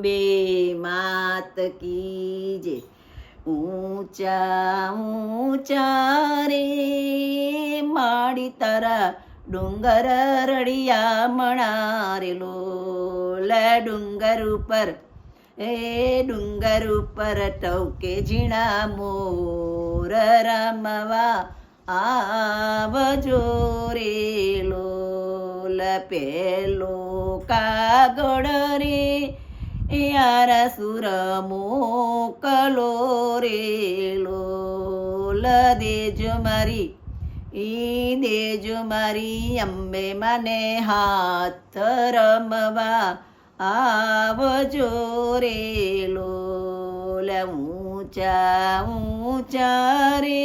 અંબે માત કી જય. ઊંચા ઊંચા રે માડી તારા ડુંગર રળિયામણા રે લોલ. ડુંગર ઉપર ડુંગર ઉપર ટવકે ઝીણા મોર રમવા આવજો રે લોલ. પેલો કાગળ રે યારા સુર મોકલો રે લોલ. દેજો મારી અંબે મને હાથ રમવા આવજો રે લોલ. ઊંચા ઊંચા રે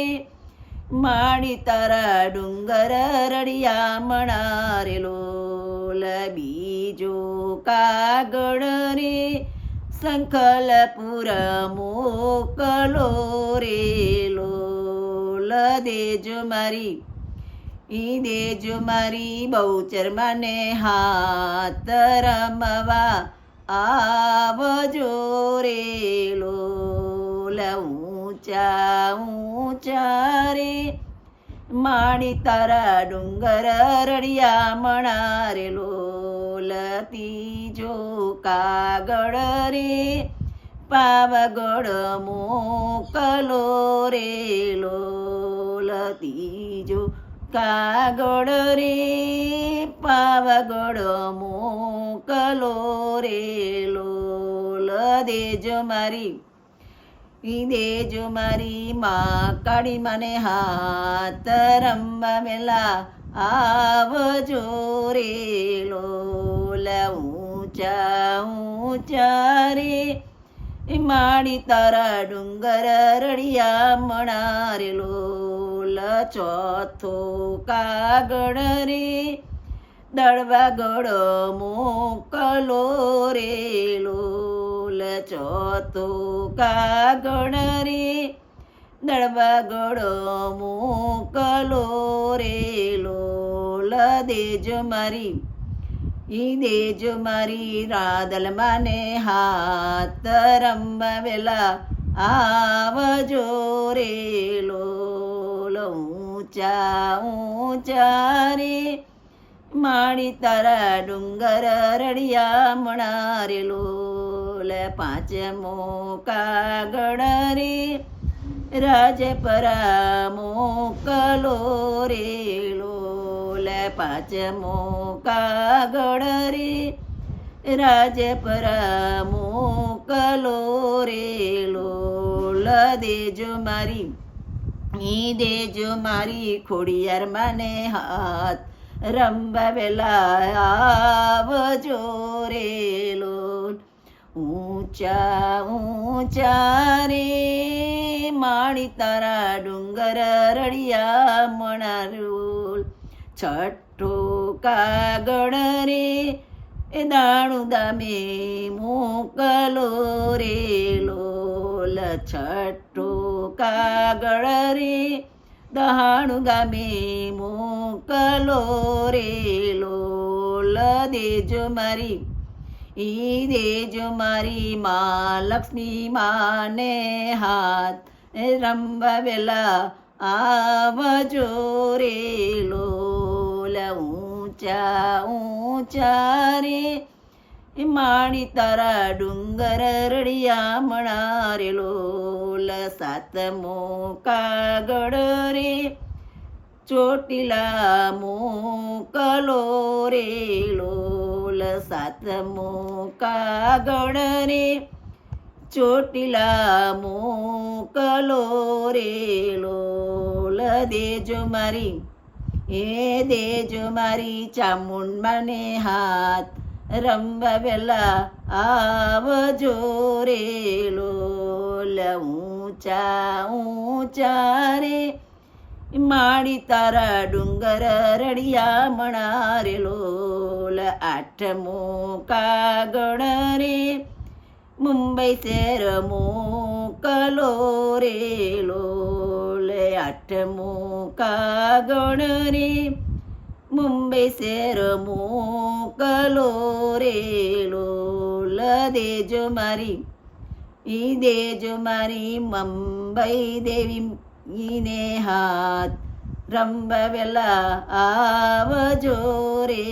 માડી તારા ડુંગર રળિયામણા રે લોલ. બીજો કાગળ રે સંખલપુર મોકલો રે લોલ. દેજો મારી બહુચર મને હાથ રમવા આવજો રે લોલ. ઊંચા ઊંચા રે માડી તારા ડુંગર રળિયામણા રે લોલ. ત્રીજો કાગળ રે પાવાગઢ મોકલો રે લોલ. ત્રીજો કાગળ રે પાવાગઢ મોકલો રે લોલ. દેજો મારી માં કાળી મને હાથ રમવા વેલા આવજો રે લોલ. ઊંચા ઊંચા રે માડી તારા ડુંગર રળિયામણા રે લોલ. ચોથો કાગળ રે દળવાગઢ મોકલો રે લોલ. ચોથો કાગળ રે દળવાગઢ મોકલો રે લોલ. દેજો મારી રાધલ માને હાથ રમવા વેલા આવજો રે લોલ. ઊંચા ઊંચા રે માડી તારા ડુંગર રળિયામણા રે લોલ. પાંચમો કાગળ રે રાજપરા મોકલો રે લોલ. પાંચમો કાગળ રે રાજપરા મોકલો રે લોલ. દેજો મારી ખોડિયાર મને હાથ રમવા વેલા આવજો રે લોલ. ઊંચા ઊંચા રે માડી તારા ડુંગર રળિયામણા લોલ. છઠ્ઠો કાગળ રે દાણું દામે મોકલો રે લોલ. છઠ્ઠો કાગળ રે દહાણું ગામે મોકલો રે લોલ. દેજો મારી માં લક્ષ્મી માને હાથ રમવા વેલા આવજો રે લોલ. ઊંચા ઊંચા રે માડી તારા ડુંગર રળિયામણા રે લોલ. સાતમો કાગળ રે ચોટીલા મોકલો રે લોલ. સાતમો કાગળ રે ચોટીલા મોકલો રે લોલ. દેજો મારી ચામુંડ મને હાથ રમવા વેલા આવજો રે લોલ. ઊંચા ઊંચા રે માડી તારા ડુંગર રળિયામણા રે લોલ. આઠમો કાગળ રે મુંબઈ શહેર મોકલો રે લોલ. આઠમો કાગળ રે મુંબઈ શહેર મોકલો રે લોલ. દેજો મારી દેજો મારી મુંબઈ દેવીને હાથ રમવા વેલા આવજો રે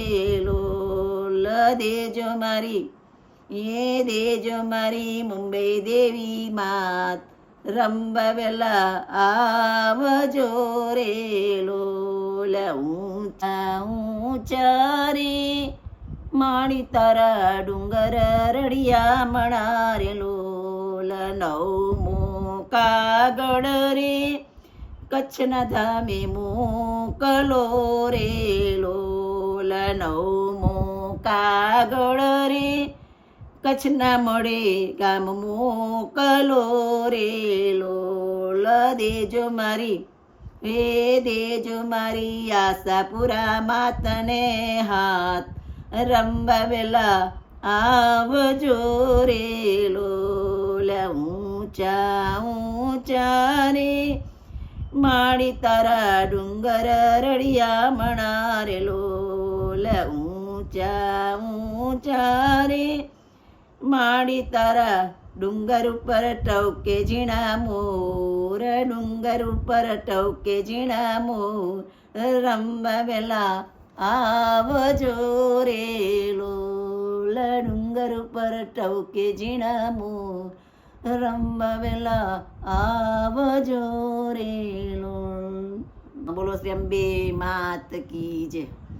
લોલ દેજો મારી દેજો મારી મુંબઈ દેવી માત રમવા વેલા આવજો રે લોલ ઊંચા ઊંચા રે માણી તારા ડુંગર રડિયા મણા રે લોલ નવમો કાગળ રે કચ્છના ધામે મોકલો રે લોલ નવમો કાગળ રે કચ્છના મળે ગામ મોકલો રે લોલ દેજો મારી દેજો મારી આશાપુરા માતને હાથ રમવા વેલા આવજો રે લોલ ઊંચા ઊંચા રે માળી તારા ડુંગર રડિયા મણા રે લોલ ઊંચા ઊંચા રે માળી તારા ડુંગર ઉપર ટવકે ઝીણા મોર ડુંગર ઉપર ટવકે ઝીણા મોર રમવા વેલા આવજો રે લોલ ડુંગર ઉપર ટવકે ઝીણા મોર રમવા વેલા આવજો રે લોલ. બોલો શ્રી અંબે માત કી જય.